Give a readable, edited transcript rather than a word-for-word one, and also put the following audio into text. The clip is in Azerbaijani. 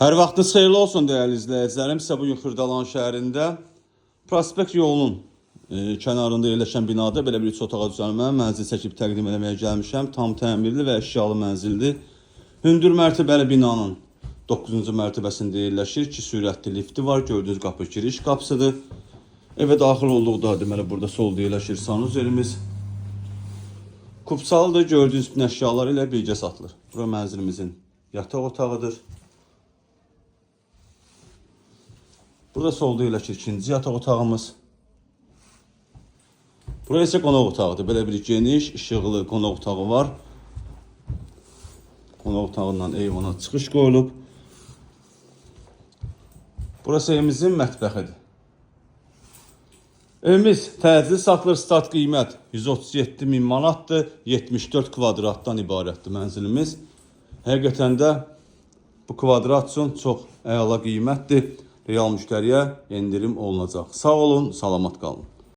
Hər vaxtınız xeyirli olsun dəyərli izləyicilərim. Sizə bugün Xırdalan şəhərində Prospekt yolunun kənarında yerləşən binada belə bir 3 otağa düzəlmə mənzil çəkib təqdim etməyə gəlmişəm. Tam təmirli və əşyalı mənzildir. Hündür mərtəbəli binanın 9-cu mərtəbəsində yerləşir. 2 sürətli lifti var. Gördüyünüz qapı giriş qapısıdır. Evə daxil olduqda deməli burada solda yerləşir sanuzerimiz. Kupsalıdır. Gördüyünüz bütün əşyalar ilə birgə satılır. Bura mənzilimizin yataq otağıdır. Burada solda yerləşir ikinci yataq otağımız. Burası isə qonaq otağıdır. Belə bir geniş, işıqlı qonaq otağı var. Qonaq otağından eyvana çıxış qoyulub. Burası evimizin mətbəxidir. Evimiz təcili satılır, start qiymət 137.000 manatdır. 74 kvadratdan ibarətdir mənzilimiz. Həqiqətən də bu kvadrat üçün çox əla qiymətdir. Real müştəriyə endirim olunacaq. Sağ olun, salamat qalın.